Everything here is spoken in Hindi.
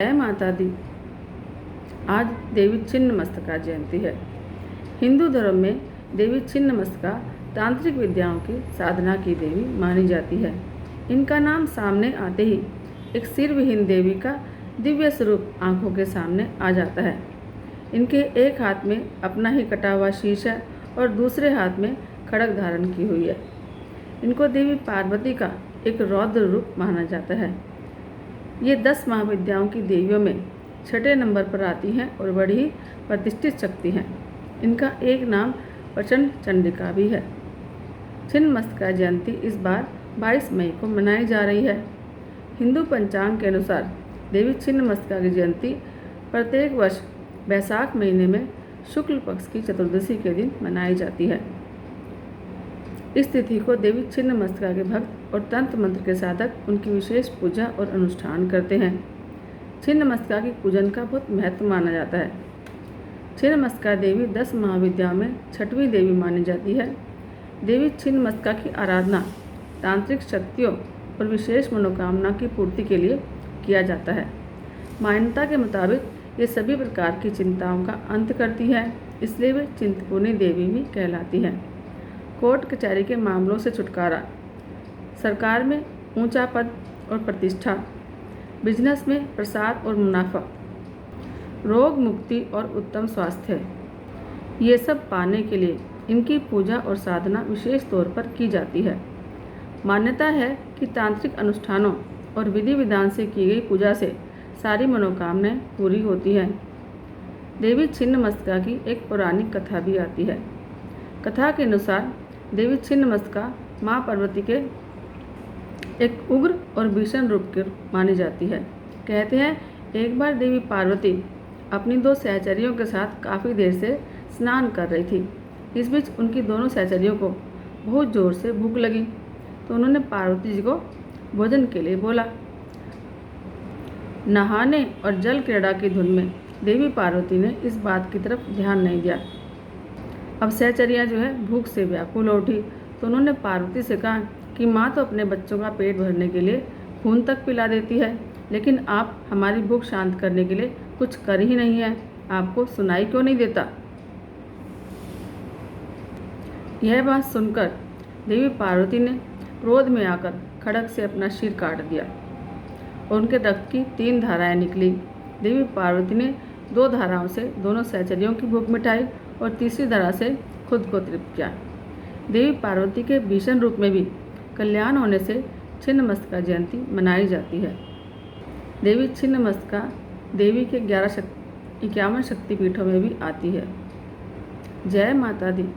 जय माता दी। आज देवी छिन्नमस्तिका जयंती है। हिंदू धर्म में देवी छिन्नमस्तिका तांत्रिक विद्याओं की साधना की देवी मानी जाती है। इनका नाम सामने आते ही एक सिर विहीन देवी का दिव्य स्वरूप आंखों के सामने आ जाता है। इनके एक हाथ में अपना ही कटा हुआ शीश है और दूसरे हाथ में खड्ग धारण की हुई है। इनको देवी पार्वती का एक रौद्र रूप माना जाता है। ये 10 महाविद्याओं की देवियों में छठे नंबर पर आती हैं और बड़ी ही प्रतिष्ठित शक्ति हैं। इनका एक नाम प्रचंड चंडिका भी है। छिन्नमस्तिका जयंती इस बार 22 मई को मनाई जा रही है। हिंदू पंचांग के अनुसार देवी छिन्नमस्तिका की जयंती प्रत्येक वर्ष बैसाख महीने में शुक्ल पक्ष की चतुर्दशी के दिन मनाई जाती है। इस तिथि को देवी छिन्नमस्तिका के भक्त और तंत्र मंत्र के साधक उनकी विशेष पूजा और अनुष्ठान करते हैं। छिन्नमस्तिका की पूजन का बहुत महत्व माना जाता है। छिन्नमस्तिका देवी 10 महाविद्याओं में छठवीं देवी मानी जाती है। देवी छिन्नमस्तिका की आराधना तांत्रिक शक्तियों और विशेष मनोकामना की पूर्ति के लिए किया जाता है। मान्यता के मुताबिक ये सभी प्रकार की चिंताओं का अंत करती है, इसलिए वे चिंतपूर्णी देवी भी कहलाती है। कोर्ट कचहरी के मामलों से छुटकारा, सरकार में ऊंचा पद और प्रतिष्ठा, बिजनेस में प्रसार और मुनाफा, रोग मुक्ति और उत्तम स्वास्थ्य, ये सब पाने के लिए इनकी पूजा और साधना विशेष तौर पर की जाती है। मान्यता है कि तांत्रिक अनुष्ठानों और विधि विधान से की गई पूजा से सारी मनोकामनाएं पूरी होती हैं। देवी छिन्नमस्तिका की एक पौराणिक कथा भी आती है। कथा के अनुसार देवी छिन्नमस्तिका माँ पार्वती के एक उग्र और भीषण रूप के मानी जाती है। कहते हैं एक बार देवी पार्वती अपनी 2 सहचरियों के साथ काफ़ी देर से स्नान कर रही थी। इस बीच उनकी दोनों सहचरियों को बहुत ज़ोर से भूख लगी, तो उन्होंने पार्वती जी को भोजन के लिए बोला। नहाने और जल क्रीड़ा की धुन में देवी पार्वती ने इस बात की तरफ ध्यान नहीं दिया। अब सहचरियाँ जो है भूख से व्याकुल उठी, तो उन्होंने पार्वती से कहा कि माँ तो अपने बच्चों का पेट भरने के लिए खून तक पिला देती है, लेकिन आप हमारी भूख शांत करने के लिए कुछ कर ही नहीं है। आपको सुनाई क्यों नहीं देता? यह बात सुनकर देवी पार्वती ने क्रोध में आकर खड्ग से अपना सिर काट दिया और उनके रक्त की 3 धाराएं निकली। देवी पार्वती ने 2 धाराओं से दोनों सहचरियों की भूख मिटाई और तीसरी धारा से खुद को तृप्त किया। देवी पार्वती के भीषण रूप में भी कल्याण होने से छिन्नमस्तिका जयंती मनाई जाती है। देवी छिन्नमस्तिका देवी के 51 शक्तिपीठों में भी आती है। जय माता दी।